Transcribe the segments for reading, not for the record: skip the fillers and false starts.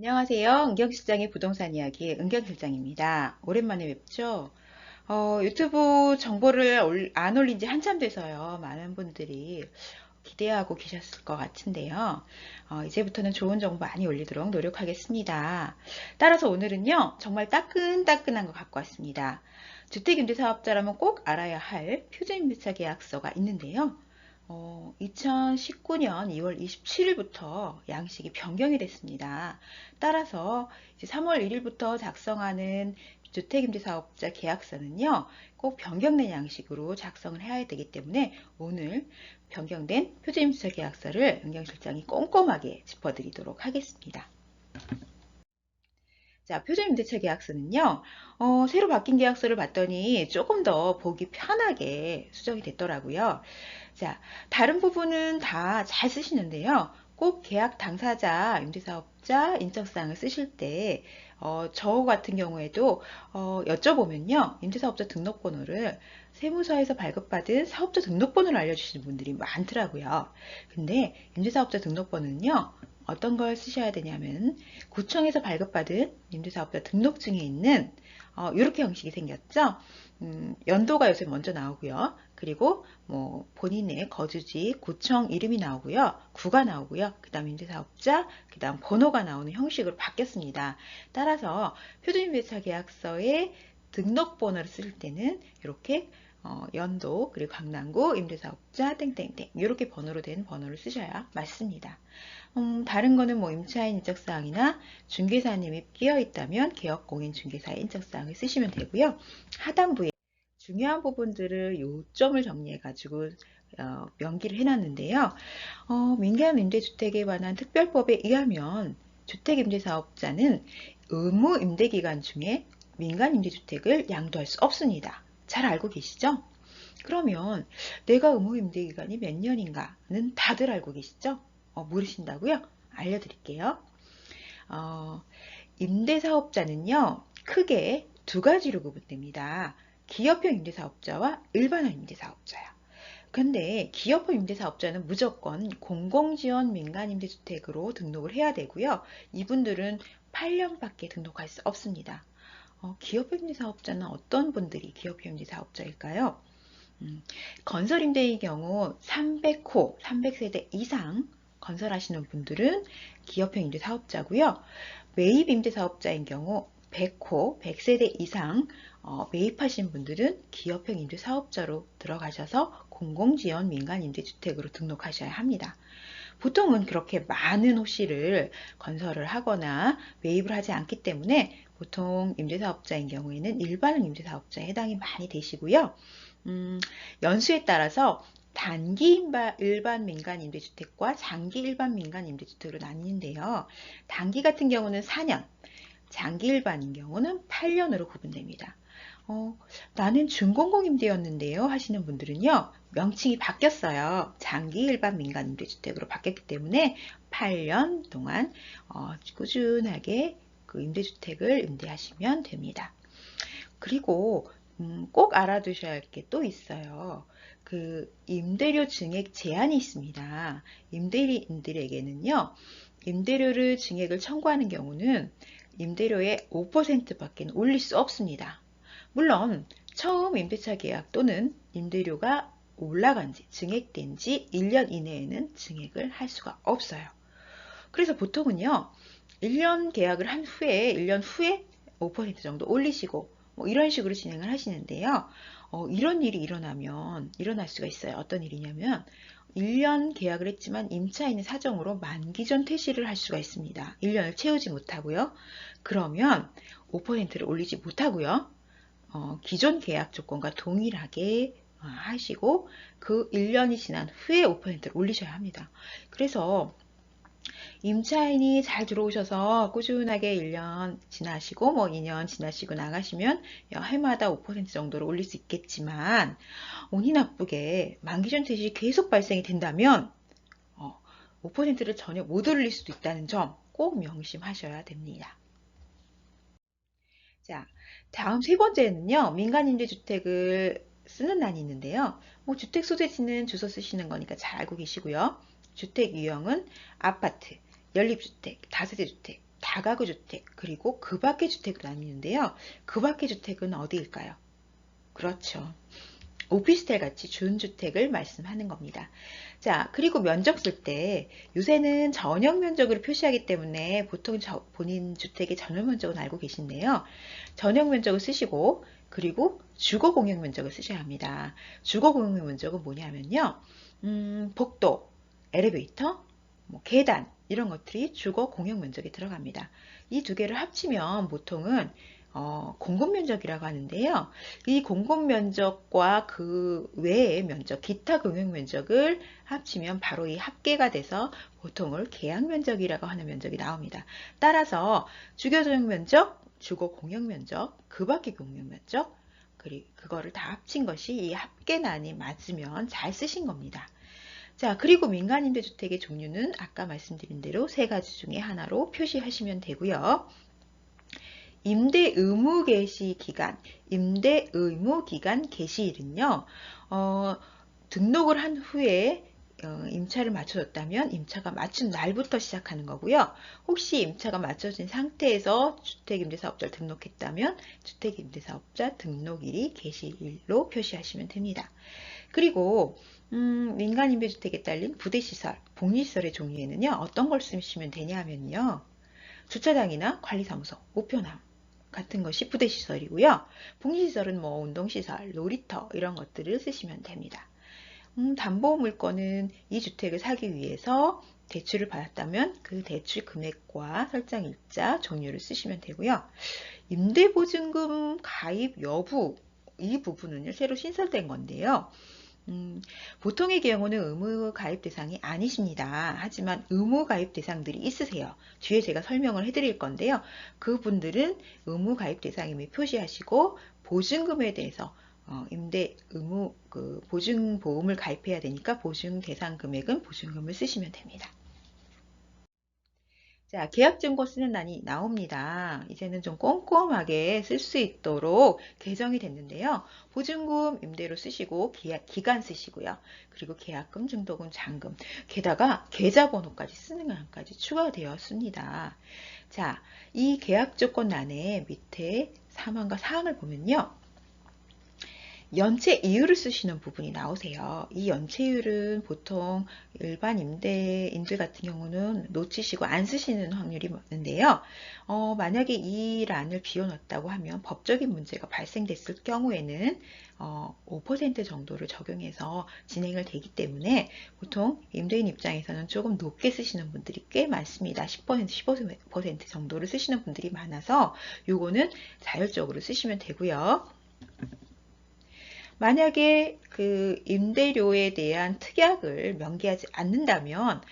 안녕하세요. 은경실장의 부동산 이야기 은경실장입니다. 오랜만에 뵙죠? 유튜브 정보를 안 올린 지 한참 돼서요. 많은 분들이 기대하고 계셨을 것 같은데요. 이제부터는 좋은 정보 많이 올리도록 노력하겠습니다. 따라서 오늘은요, 정말 따끈따끈한 거 갖고 왔습니다. 주택임대사업자라면 꼭 알아야 할 표준임대차 계약서가 있는데요. 2019년 2월 27일부터 양식이 변경이 됐습니다. 따라서 이제 3월 1일부터 작성하는 주택임대사업자 계약서는요, 꼭 변경된 양식으로 작성을 해야 되기 때문에 오늘 변경된 표준임대차 계약서를 은경실장이 꼼꼼하게 짚어드리도록 하겠습니다. 자, 표준임대차 계약서는요, 새로 바뀐 계약서를 봤더니 조금 더 보기 편하게 수정이 됐더라고요. 자, 다른 부분은 다 잘 쓰시는데요. 꼭 계약 당사자, 임대사업자 인적사항을 쓰실 때, 저 같은 경우에도, 여쭤보면요. 임대사업자 등록번호를 세무서에서 발급받은 사업자 등록번호를 알려주시는 분들이 많더라고요. 근데 임대사업자 등록번호는요. 어떤 걸 쓰셔야 되냐면 구청에서 발급받은 임대사업자 등록증에 있는 이렇게 형식이 생겼죠. 연도가 요새 먼저 나오고요. 그리고 뭐 본인의 거주지, 구청 이름이 나오고요. 구가 나오고요. 그 다음 임대사업자, 그 다음 번호가 나오는 형식으로 바뀌었습니다. 따라서 표준임대차 계약서에 등록번호를 쓸 때는 이렇게 연도, 그리고 강남구, 임대사업자, 땡땡땡 이렇게 번호로 된 번호를 쓰셔야 맞습니다. 다른 거는 뭐 임차인 인적사항이나 중개사님이 끼어 있다면 개업공인 중개사의 인적사항을 쓰시면 되고요. 하단부에 중요한 부분들을 요점을 정리해 가지고 명기를 해놨는데요. 민간 임대주택에 관한 특별법에 의하면 주택임대사업자는 의무 임대기간 중에 민간 임대주택을 양도할 수 없습니다. 잘 알고 계시죠? 그러면 내가 의무 임대기간이 몇 년인가는 다들 알고 계시죠? 모르신다고요? 알려드릴게요. 어, 임대사업자는요, 크게 두 가지로 구분됩니다. 기업형 임대사업자와 일반형 임대사업자요. 근데 기업형 임대사업자는 무조건 공공지원 민간임대주택으로 등록을 해야 되고요. 이분들은 8년밖에 등록할 수 없습니다. 기업형 임대사업자는 어떤 분들이 기업형 임대사업자일까요? 건설임대의 경우 300호, 300세대 이상 건설하시는 분들은 기업형 임대사업자고요. 매입 임대사업자인 경우 100호, 100세대 이상 매입하신 분들은 기업형 임대사업자로 들어가셔서 공공지원 민간임대주택으로 등록하셔야 합니다. 보통은 그렇게 많은 호실을 건설을 하거나 매입을 하지 않기 때문에 보통 임대사업자인 경우에는 일반 임대사업자에 해당이 많이 되시고요. 연수에 따라서 단기 일반 민간 임대주택과 장기 일반 민간 임대주택으로 나뉘는데요. 단기 같은 경우는 4년, 장기 일반인 경우는 8년으로 구분됩니다. 나는 준공공 임대였는데요 하시는 분들은요. 명칭이 바뀌었어요. 장기 일반 민간 임대주택으로 바뀌었기 때문에 8년 동안 꾸준하게 그 임대주택을 임대하시면 됩니다. 그리고 꼭 알아두셔야 할 게 또 있어요. 그 임대료 증액 제한이 있습니다. 임대인들에게는요. 임대료를 증액을 청구하는 경우는 임대료의 5%밖에 올릴 수 없습니다. 물론 처음 임대차 계약 또는 임대료가 올라간 지, 증액된 지 1년 이내에는 증액을 할 수가 없어요. 그래서 보통은요. 1년 계약을 한 후에 1년 후에 5% 정도 올리시고 뭐 이런 식으로 진행을 하시는데요. 이런 일이 일어날 수가 있어요. 어떤 일이냐면 1년 계약을 했지만 임차인의 사정으로 만기 전 퇴실을 할 수가 있습니다. 1년을 채우지 못하고요. 그러면 5%를 올리지 못하고요. 기존 계약 조건과 동일하게 하시고 그 1년이 지난 후에 5%를 올리셔야 합니다. 그래서 임차인이 잘 들어오셔서 꾸준하게 1년 지나시고 뭐 2년 지나시고 나가시면 해마다 5% 정도로 올릴 수 있겠지만 운이 나쁘게 만기전 퇴실이 계속 발생이 된다면 5%를 전혀 못 올릴 수도 있다는 점 꼭 명심하셔야 됩니다. 자, 다음 세 번째는요. 민간임대주택을 쓰는 난이 있는데요. 뭐 주택 소재지는 주소 쓰시는 거니까 잘 알고 계시고요. 주택 유형은 아파트, 연립주택, 다세대주택 다 다가구 주택, 그리고 그 밖의 주택으로 나뉘는데요. 그 밖의 주택은 어디일까요? 그렇죠. 오피스텔 같이 준주택을 말씀하는 겁니다. 자, 그리고 면적 쓸 때 요새는 전용 면적으로 표시하기 때문에 보통 본인 주택의 전용 면적은 알고 계신데요. 전용 면적을 쓰시고 그리고 주거 공용 면적을 쓰셔야 합니다. 주거 공용 면적은 뭐냐면요. 복도, 엘리베이터, 뭐 계단 이런 것들이 주거 공용 면적에 들어갑니다. 이 두 개를 합치면 보통은 공급 면적이라고 하는데요. 이 공급 면적과 그 외의 면적, 기타 공용 면적을 합치면 바로 이 합계가 돼서 보통을 계약 면적이라고 하는 면적이 나옵니다. 따라서 주거 전용 면적, 주거 공용 면적, 그 밖의 공용 면적, 그리고 그거를 다 합친 것이 이 합계란이 맞으면 잘 쓰신 겁니다. 자, 그리고 민간임대주택의 종류는 아까 말씀드린 대로 세 가지 중에 하나로 표시하시면 되고요. 임대 의무 개시 기간, 임대 의무 기간 개시일은요, 등록을 한 후에 임차를 맞춰줬다면 임차가 맞춘 날부터 시작하는 거고요. 혹시 임차가 맞춰진 상태에서 주택임대사업자를 등록했다면 주택임대사업자 등록일이 개시일로 표시하시면 됩니다. 그리고 민간임대주택에 딸린 부대시설, 복리시설의 종류에는요. 어떤 걸 쓰시면 되냐면요. 주차장이나 관리사무소, 우편함 같은 것이 부대시설이고요. 복리시설은 뭐 운동시설, 놀이터 이런 것들을 쓰시면 됩니다. 담보물건은 이 주택을 사기 위해서 대출을 받았다면 그 대출 금액과 설정일자, 종류를 쓰시면 되고요. 임대보증금 가입 여부 이 부분은 새로 신설된 건데요. 보통의 경우는 의무 가입 대상이 아니십니다. 하지만 의무 가입 대상들이 있으세요. 뒤에 제가 설명을 해드릴 건데요. 그분들은 의무 가입 대상임을 표시하시고 보증금에 대해서 임대 의무 보증보험을 가입해야 되니까 보증 대상 금액은 보증금을 쓰시면 됩니다. 자, 계약증거 쓰는 난이 나옵니다. 이제는 좀 꼼꼼하게 쓸 수 있도록 개정이 됐는데요. 보증금 임대로 쓰시고 계약 기간 쓰시고요. 그리고 계약금, 증도금, 잔금, 게다가 계좌번호까지 쓰는 안까지 추가되었습니다. 자, 이 계약조건란의 밑에 사항과 사항을 보면요. 연체 이유를 쓰시는 부분이 나오세요. 이 연체율은 보통 일반 임대인들 같은 경우는 놓치시고 안 쓰시는 확률이 많은데요. 만약에 이 란을 비워놨다고 하면 법적인 문제가 발생됐을 경우에는 5% 정도를 적용해서 진행을 되기 때문에 보통 임대인 입장에서는 조금 높게 쓰시는 분들이 꽤 많습니다. 10%, 15% 정도를 쓰시는 분들이 많아서 요거는 자율적으로 쓰시면 되고요. 만약에 그 임대료에 대한 특약을 명기하지 않는다면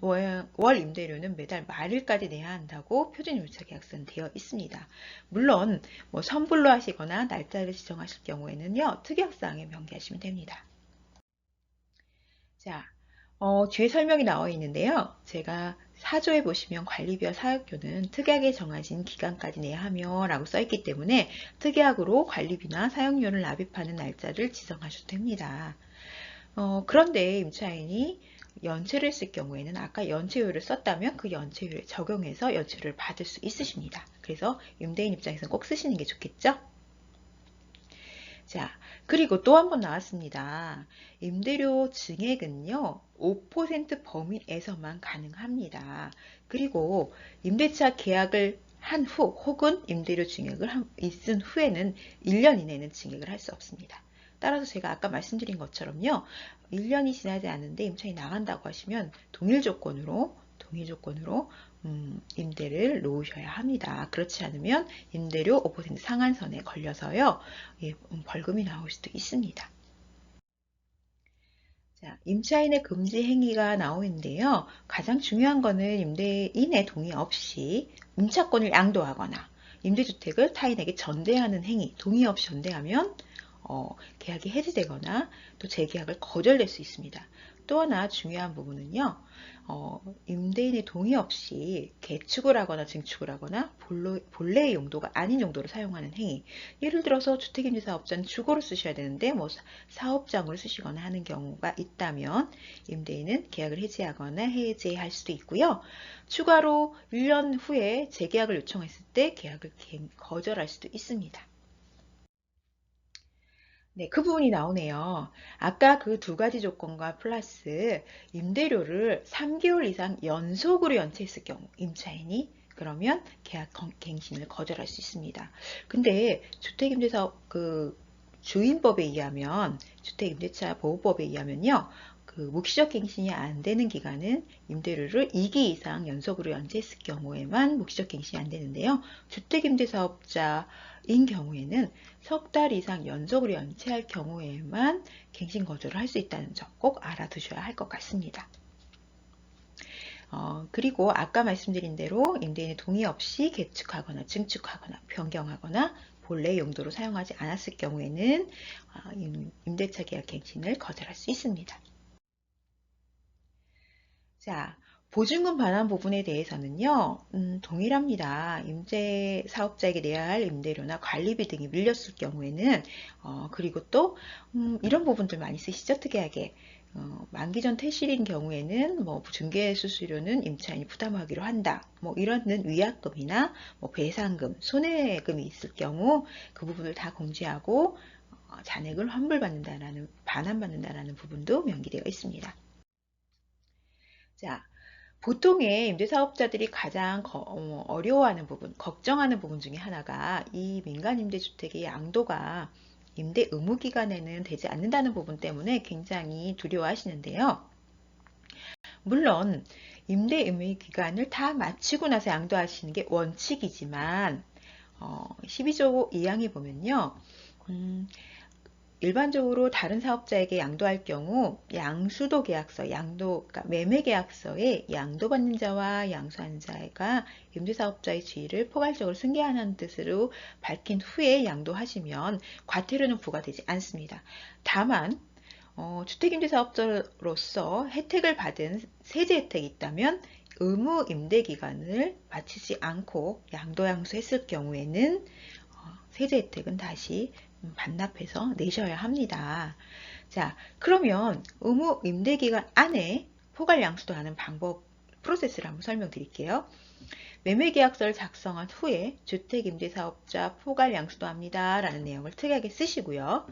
월 임대료는 매달 말일까지 내야 한다고 표준임차계약서는 되어 있습니다. 물론 뭐 선불로 하시거나 날짜를 지정하실 경우에는요. 특약사항에 명기하시면 됩니다. 자, 뒤에 설명이 나와 있는데요. 제가 사조에 보시면 관리비와 사용료는 특약에 정해진 기간까지 내야 하며 라고 써있기 때문에 특약으로 관리비나 사용료를 납입하는 날짜를 지정하셔도 됩니다. 그런데 임차인이 연체를 쓸 경우에는 아까 연체율을 썼다면 그 연체율에 적용해서 연체율을 받을 수 있으십니다. 그래서 임대인 입장에서는 꼭 쓰시는 게 좋겠죠? 자, 그리고 또 한 번 나왔습니다. 임대료 증액은요, 5% 범위에서만 가능합니다. 그리고 임대차 계약을 한 후 혹은 임대료 증액을 있은 후에는 1년 이내는 증액을 할 수 없습니다. 따라서 제가 아까 말씀드린 것처럼요, 1년이 지나지 않는데 임차인이 나간다고 하시면 동일 조건으로 임대를 놓으셔야 합니다. 그렇지 않으면 임대료 5% 상한선에 걸려서요. 벌금이 나올 수도 있습니다. 자, 임차인의 금지 행위가 나오는데요. 가장 중요한 거는 임대인의 동의 없이 임차권을 양도하거나 임대주택을 타인에게 전대하는 행위, 동의 없이 전대하면 계약이 해지되거나 또 재계약을 거절될 수 있습니다. 또 하나 중요한 부분은요. 임대인의 동의 없이 개축을 하거나 증축을 하거나 본래의 용도가 아닌 용도로 사용하는 행위. 예를 들어서 주택임대사업자는 주거로 쓰셔야 되는데 뭐 사업장으로 쓰시거나 하는 경우가 있다면 임대인은 계약을 해지하거나 해지할 수도 있고요. 추가로 1년 후에 재계약을 요청했을 때 계약을 거절할 수도 있습니다. 네, 그 부분이 나오네요. 아까 그 두 가지 조건과 플러스 임대료를 3개월 이상 연속으로 연체했을 경우 임차인이 그러면 계약 갱신을 거절할 수 있습니다. 근데 주택임대사업 주임법에 의하면 주택임대차 보호법에 의하면요. 그 묵시적 갱신이 안 되는 기간은 임대료를 2기 이상 연속으로 연체했을 경우에만 묵시적 갱신이 안 되는데요. 주택임대사업자인 경우에는 석 달 이상 연속으로 연체할 경우에만 갱신 거절을 할 수 있다는 점 꼭 알아두셔야 할 것 같습니다. 그리고 아까 말씀드린 대로 임대인의 동의 없이 개축하거나 증축하거나 변경하거나 본래 용도로 사용하지 않았을 경우에는 임대차 계약 갱신을 거절할 수 있습니다. 자, 보증금 반환 부분에 대해서는요, 동일합니다. 임대 사업자에게 내야 할 임대료나 관리비 등이 밀렸을 경우에는, 그리고 또, 이런 부분들 많이 쓰시죠? 특이하게. 만기 전 퇴실인 경우에는 뭐 중개 수수료는 임차인이 부담하기로 한다. 뭐 이런 위약금이나 뭐 배상금, 손해금이 있을 경우 그 부분을 다 공제하고 잔액을 환불받는다라는 반환받는다라는 부분도 명기되어 있습니다. 자, 보통의 임대사업자들이 가장 어려워하는 부분, 걱정하는 부분 중에 하나가 이 민간임대주택의 양도가 임대 의무 기간에는 되지 않는다는 부분 때문에 굉장히 두려워하시는데요. 물론 임대 의무 기간을 다 마치고 나서 양도하시는 게 원칙이지만 12조 2항에 보면요. 일반적으로 다른 사업자에게 양도할 경우 양수도 계약서, 그러니까 매매 계약서에 양도받는 자와 양수하는 자가 임대사업자의 지위를 포괄적으로 승계하는 뜻으로 밝힌 후에 양도하시면 과태료는 부과되지 않습니다. 다만 주택임대사업자로서 혜택을 받은 세제 혜택이 있다면 의무 임대 기간을 마치지 않고 양도양수했을 경우에는 세제 혜택은 다시 반납해서 내셔야 합니다. 자, 그러면 의무 임대기간 안에 포괄 양수도 하는 방법, 프로세스를 한번 설명드릴게요. 매매계약서를 작성한 후에 주택임대사업자 포괄 양수도 합니다. 라는 내용을 특이하게 쓰시고요.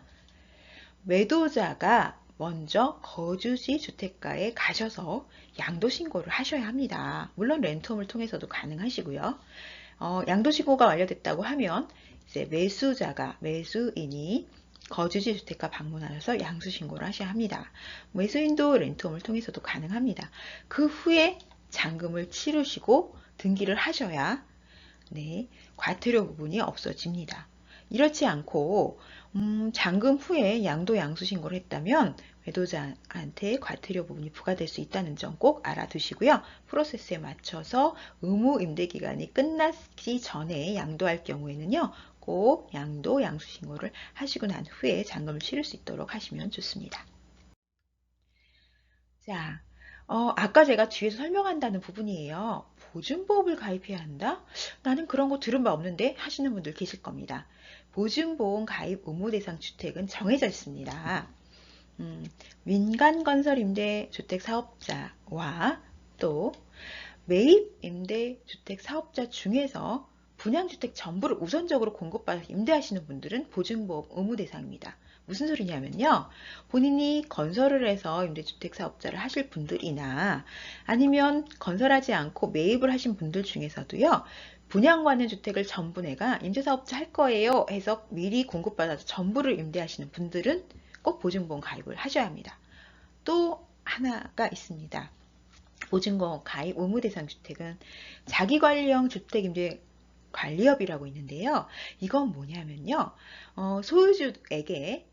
매도자가 먼저 거주지 주택가에 가셔서 양도 신고를 하셔야 합니다. 물론 렌트홈을 통해서도 가능하시고요. 양도 신고가 완료됐다고 하면 이제 매수인이 거주지 주택가 방문하셔서 양수 신고를 하셔야 합니다. 매수인도 렌트홈을 통해서도 가능합니다. 그 후에 잔금을 치르시고 등기를 하셔야 과태료 부분이 없어집니다. 이렇지 않고 잔금 후에 양수 신고를 했다면 매도자한테 과태료 부분이 부과될 수 있다는 점 꼭 알아두시고요. 프로세스에 맞춰서 의무 임대 기간이 끝나기 전에 양도할 경우에는요. 꼭 양수 신고를 하시고 난 후에 잔금을 치를 수 있도록 하시면 좋습니다. 자, 아까 제가 뒤에서 설명한다는 부분이에요. 보증보험을 가입해야 한다? 나는 그런 거 들은 바 없는데 하시는 분들 계실 겁니다. 보증보험 가입 의무 대상 주택은 정해져 있습니다. 민간건설임대주택 사업자와 또 매입임대주택 사업자 중에서 분양주택 전부를 우선적으로 공급받아서 임대하시는 분들은 보증보험 의무 대상입니다. 무슨 소리냐면요. 본인이 건설을 해서 임대주택 사업자를 하실 분들이나 아니면 건설하지 않고 매입을 하신 분들 중에서도요. 분양받는 주택을 전부 내가 임대사업자 할 거예요 해서 미리 공급받아서 전부를 임대하시는 분들은 꼭 보증보험 가입을 하셔야 합니다. 또 하나가 있습니다. 보증보험 가입 의무 대상 주택은 자기관리형 주택임대 관리업이라고 있는데요. 이건 뭐냐면요. 소유주에게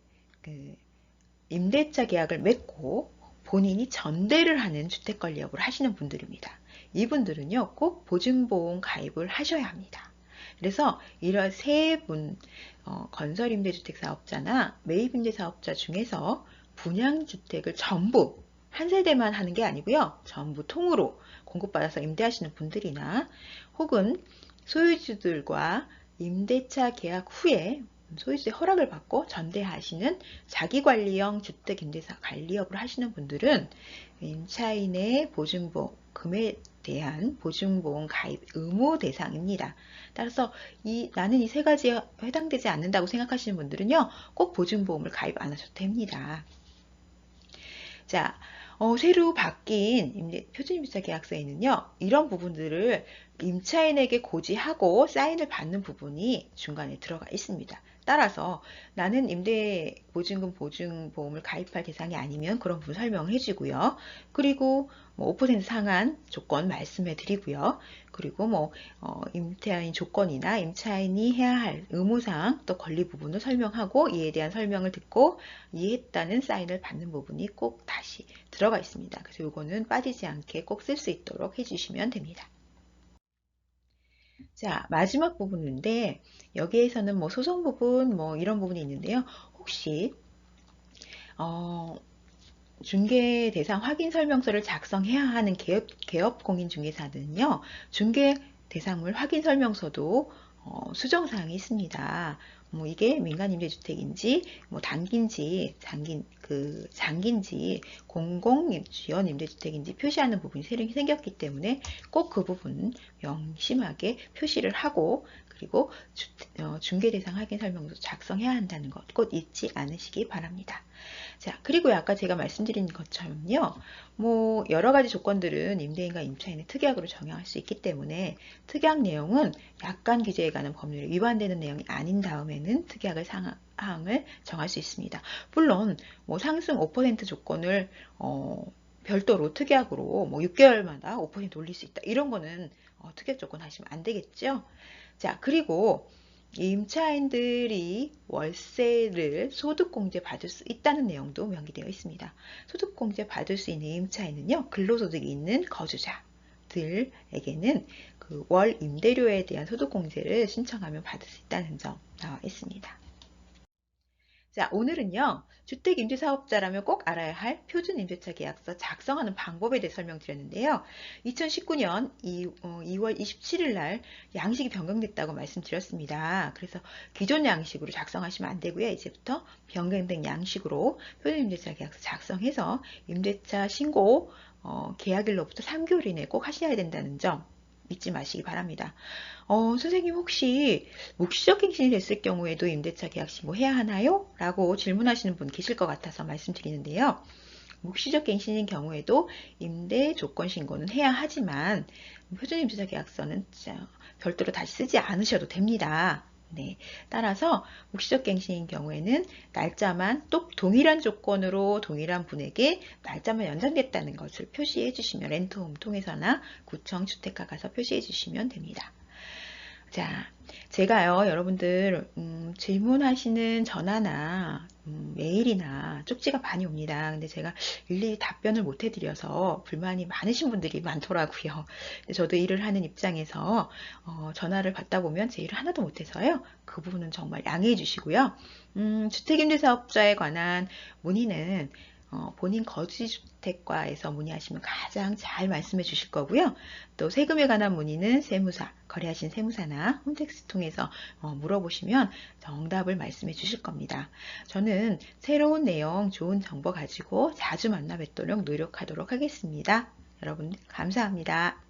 임대차 계약을 맺고 본인이 전대를 하는 주택관리업을 하시는 분들입니다. 이분들은요. 꼭 보증보험 가입을 하셔야 합니다. 그래서 이런 세 분, 건설임대주택 사업자나 매입임대 사업자 중에서 분양주택을 전부 한 세대만 하는 게 아니고요. 전부 통으로 공급받아서 임대하시는 분들이나 혹은 소유주들과 임대차 계약 후에 소유주의 허락을 받고 전대하시는 자기관리형 주택임대사 관리업을 하시는 분들은 임차인의 보증보금에 대한 보증보험 가입 의무 대상입니다. 따라서 나는 이 세 가지에 해당되지 않는다고 생각하시는 분들은요, 꼭 보증보험을 가입 안 하셔도 됩니다. 자, 새로 바뀐 표준임대차 계약서에는요, 이런 부분들을 임차인에게 고지하고 사인을 받는 부분이 중간에 들어가 있습니다. 따라서 나는 임대보증금 보증보험을 가입할 대상이 아니면 그런 부분 설명을 해주고요. 그리고 5% 상한 조건 말씀해 드리고요. 그리고 임차인 조건이나 임차인이 해야 할 의무사항 또 권리 부분을 설명하고 이에 대한 설명을 듣고 이해했다는 사인을 받는 부분이 꼭 다시 들어가 있습니다. 그래서 이거는 빠지지 않게 꼭 쓸 수 있도록 해주시면 됩니다. 자, 마지막 부분인데 여기에서는 소송 부분 이런 부분이 있는데요. 혹시 중개 대상 확인 설명서를 작성해야 하는 개업 공인중개사는요, 중개 대상물 확인 설명서도 수정사항이 있습니다. 이게 민간임대주택인지, 단기인지, 장기인지, 공공지원임대주택인지 표시하는 부분이 생겼기 때문에 꼭 그 부분 명심하게 표시를 하고, 그리고 중개대상 확인 설명서 작성해야 한다는 것 꼭 잊지 않으시기 바랍니다. 자, 그리고 아까 제가 말씀드린 것처럼요, 여러 가지 조건들은 임대인과 임차인의 특약으로 정형할 수 있기 때문에 특약 내용은 약관 규제에 관한 법률에 위반되는 내용이 아닌 다음에는 특약을 사항을 정할 수 있습니다. 물론 상승 5% 조건을 별도로 특약으로 6개월마다 5% 올릴 수 있다. 이런 거는 특약 조건 하시면 안 되겠죠. 자, 그리고 임차인들이 월세를 소득공제 받을 수 있다는 내용도 명기되어 있습니다. 소득공제 받을 수 있는 임차인은요, 근로소득이 있는 거주자들에게는 그 월 임대료에 대한 소득공제를 신청하면 받을 수 있다는 점 나와 있습니다. 자, 오늘은요, 주택임대사업자라면 꼭 알아야 할 표준임대차 계약서 작성하는 방법에 대해 설명드렸는데요. 2019년 2월 27일 날 양식이 변경됐다고 말씀드렸습니다. 그래서 기존 양식으로 작성하시면 안 되고요. 이제부터 변경된 양식으로 표준임대차 계약서 작성해서 임대차 신고 계약일로부터 3개월 이내에 꼭 하셔야 된다는 점 잊지 마시기 바랍니다. 선생님 혹시 묵시적 갱신이 됐을 경우에도 임대차 계약 신고해야 하나요? 라고 질문하시는 분 계실 것 같아서 말씀드리는데요. 묵시적 갱신인 경우에도 임대 조건 신고는 해야 하지만 표준임대차 계약서는 별도로 다시 쓰지 않으셔도 됩니다. 네, 따라서 묵시적 갱신인 경우에는 날짜만 또 동일한 조건으로 동일한 분에게 날짜만 연장됐다는 것을 표시해 주시면 렌트홈 통해서나 구청 주택가 가서 표시해 주시면 됩니다. 자, 제가요, 여러분들, 질문하시는 전화나, 메일이나 쪽지가 많이 옵니다. 근데 제가 일일이 답변을 못 해드려서 불만이 많으신 분들이 많더라고요. 저도 일을 하는 입장에서, 전화를 받다 보면 제 일을 하나도 못해서요. 그 부분은 정말 양해해 주시고요. 주택임대사업자에 관한 문의는 본인 거주주택과에서 문의하시면 가장 잘 말씀해 주실 거고요. 또 세금에 관한 문의는 세무사, 거래하신 세무사나 홈택스 통해서 물어보시면 정답을 말씀해 주실 겁니다. 저는 새로운 내용, 좋은 정보 가지고 자주 만나 뵙도록 노력하도록 하겠습니다. 여러분 감사합니다.